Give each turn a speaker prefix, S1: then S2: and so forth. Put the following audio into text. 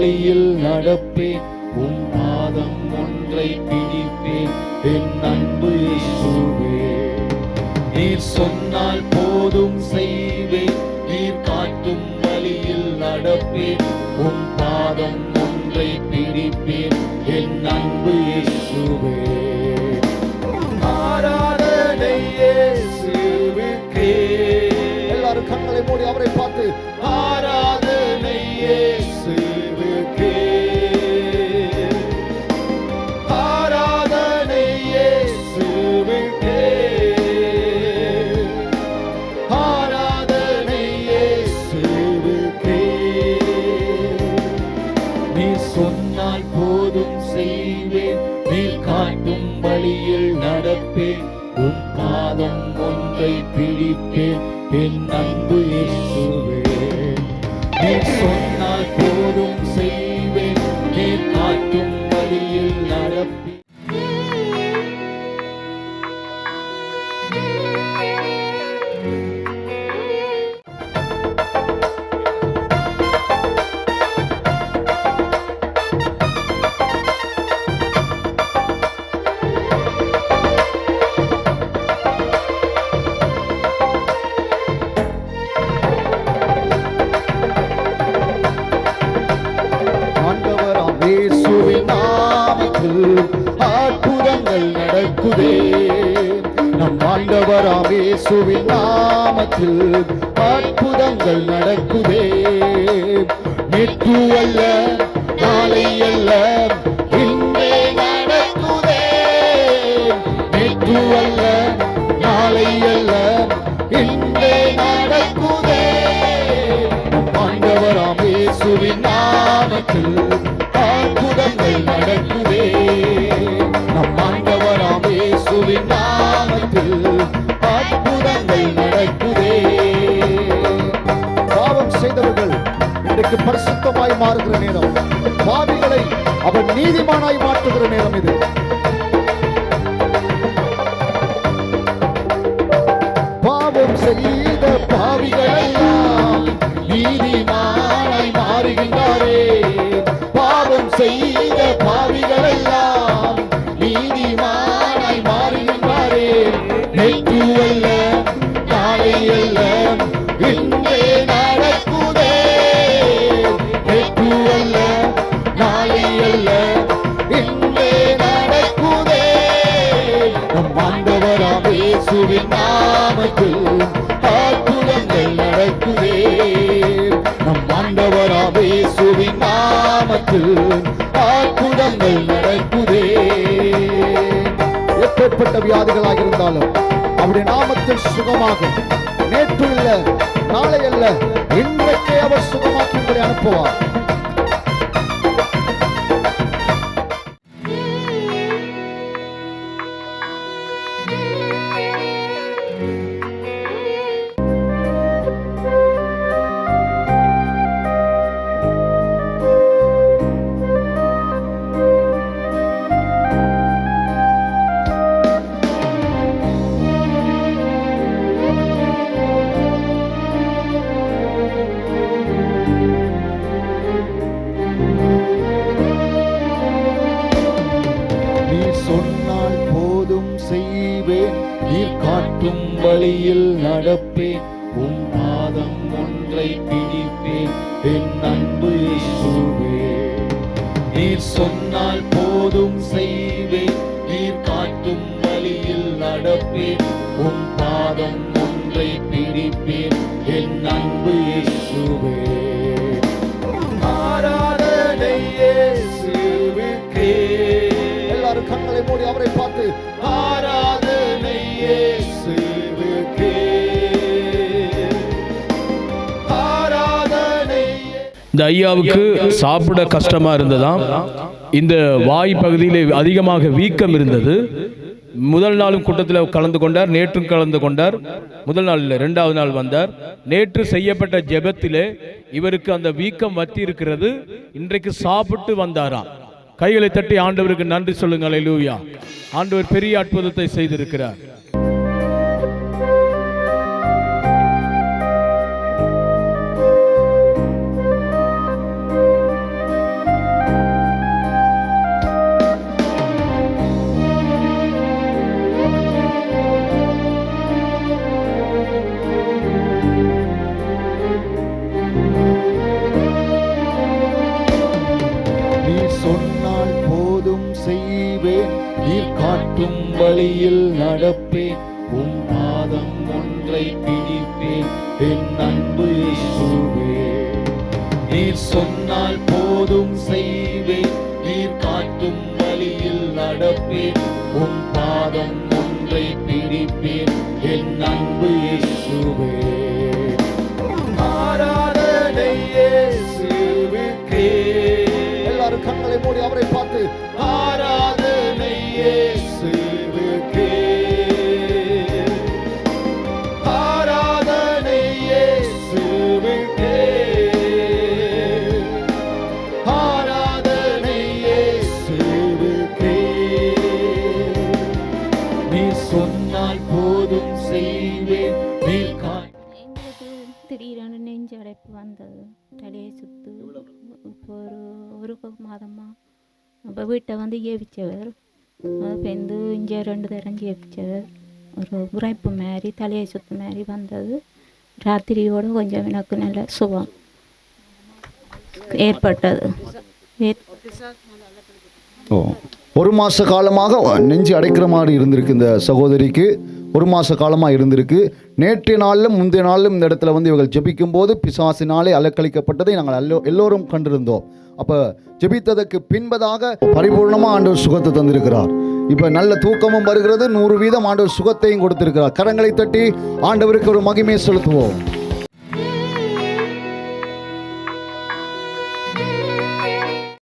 S1: வழியில் நடப்பேன், உம் பாதம் ஒன்றை பிடிப்பேன் என் அன்பு இயேசுவே. நீர் சொன்னால் போதும் செய்வேன், நீர் காட்டும் வழியில் நடப்பேன், உம் பாதம் ஒன்றை பிடிப்பேன் என் அன்பு இயேசுவே. ஆராதனை இயேசுவுக்கே. எல்லாரும் கண்களை மூடி அவரை பார்த்து ஆராதனை இயேசுவுக்கே, ஆராதனை இயேசுவுக்கே, ஆராதனை இயேசுவுக்கே. நீ சொன்னால் போதும் செய்வேன், நீ காட்டும் வழியில் நடப்பேன், உன் பாதம் ஒன்றை பிடிப்பேன் என் அன்பு இயேசுவே. நீ சொன்னால் போதும் செய்வேன், நீ காட்டும் வழியில் நடப்பேன். அற்புதங்கள் நடக்குதே, நம் ஆண்டவராம் இயேசுவின் நாமத்தில் அற்புதங்கள் நடக்குதே. நேற்று அல்ல நாளை அல்ல இன்றே நடக்குதே, நேற்று அல்ல நாளை அல்ல இன்றே நடக்குதே. நம் ஆண்டவராம் இயேசுவின் நாமத்தில் அற்புதங்கள் நடக்குதே, நம் ஆண்டவராம் இயேசுவின் நாமத்தில் அற்புதங்கள் நடக்குதே. பாவம் செய்தவர்கள் இன்றைக்கு பரிசுத்தமாய் மாறுகிற நேரம், பாவிகளை அவர் நீதிமானாய் மாற்றுகிற நேரம் இது. பாவம் செய்த பாவிகள் எல்லாம் நீதிமானாய் மாறுகின்றாரே, பாவம் செய்த பாவிகள் எல்லாம் நீதிமானாய் மாறுகின்றாரே. நேற்று அல்ல நாளை அல்ல இன்றே நடக்குதே, நேற்று அல்ல நாளை அல்ல இன்றே நடக்குதே. நம் ஆண்டவராம் இயேசுவின் நாமத்தில் அற்புதங்கள் நடக்குதே, நம் ஆண்டவராம் இயேசுவின் நாமத்தில் அற்புதங்கள் நடக்குதே. எப்பேற்பட்ட வியாதிகளாக இருந்தாலும் அவருடைய நாமத்தில் சுகமாகும். நேற்று இல்ல நாளை அல்ல இன்றைக்கே அவர் சுகமாக்கும்படி அனுப்புவார். வழியில் நடப்பேன், உம் பாதம் ஒன்றை பிடிப்பேன் என் அன்பு இயேசுவே. நீர் சொன்னால் போதும் செய்வேன், நீர் காட்டும் வழியில் நடப்பேன், உம் பாதம் ஒன்றை பிடிப்பேன் என் அன்பு இயேசுவே. ஆராதனை இயேசுவுக்கே. எல்லாரும் கண்களை மூடி அவரை பார்த்து ஆராதனை இயேசுவுக்கே, ஆராதனை.
S2: இந்த ஐயாவுக்கு சாப்பிட கஷ்டமா இருந்ததாம். இந்த வாய் பகுதியில் அதிகமாக வீக்கம் இருந்தது. முதல் நாளும் கூட்டத்தில் கலந்து கொண்டார், நேற்றும் கலந்து கொண்டார். முதல் நாள் இல்லை, 2வது நாள் வந்தார். நேற்று செய்யப்பட்ட ஜெபத்திலே இவருக்கு அந்த வீக்கம் வத்தி இருக்கிறது. இன்றைக்கு சாப்பிட்டு வந்தாராம். கைகளை தட்டி ஆண்டவருக்கு நன்றி சொல்லுங்கள். அல்லேலூயா. ஆண்டவர் பெரிய அற்புதத்தை செய்திருக்கிறார்.
S3: காட்டும் வழியில் நடப்பேன், உம் பாதம் ஒன்றை பிடிப்பேன், என் அன்பு இயேசுவே. நீர் சொன்னால் போதும் செய்வேன், நீர் காட்டும் வழியில் நடப்பேன், உம் பாதம் ஒன்றை பிடிப்பேன், என் அன்பு இயேசுவே. ஆராதனை இயேசுவுக்கே.
S1: எல்லாரும் கண்களை மூடி அவரை பார்த்து
S3: ஆராதனை இயேசுவுக்கே. ஆராதனை இயேசுவுக்கே. ஆராதனை இயேசுவுக்கே. நீ சொன்னால் போதும் செய்வேன், நீ காய்.
S4: எங்களுக்கு திடீரென நெஞ்சு அடைப்பு வந்தது, தலையை சுத்து. இப்போ ஒரு மாதமாக அப்போ வீட்டை வந்து ஏவிச்சவர், பெந்து இங்கே 2 தரம் ஏவிச்சவர். ஒரு உரைப்பு மாதிரி தலையை சுத்து மாதிரி வந்தது. ராத்திரியோடு கொஞ்சம் எனக்கு நல்ல சுகம் ஏற்பட்டது.
S1: ஒரு மாத காலமாக நெஞ்சு அடைக்கிற மாதிரி இருந்திருக்கு இந்த சகோதரிக்கு. 1 மாத காலமாக இருந்திருக்கு. நேற்றைய நாளிலும் முந்தைய நாளிலும் இந்த இடத்துல வந்து இவர்கள் ஜெபிக்கும் போது பிசாசினாலே அலக்களிக்கப்பட்டதை நாங்கள் எல்லோரும் கண்டிருந்தோம். அப்போ ஜெபித்ததற்கு பின்பதாக பரிபூர்ணமாக ஆண்டவர் சுகத்தை தந்திருக்கிறார். இப்போ நல்ல தூக்கமும் வருகிறது, 100% ஆண்டவர் சுகத்தையும் கொடுத்திருக்கிறார். கரங்களை தட்டி ஆண்டவருக்கு ஒரு மகிமையை செலுத்துவோம்.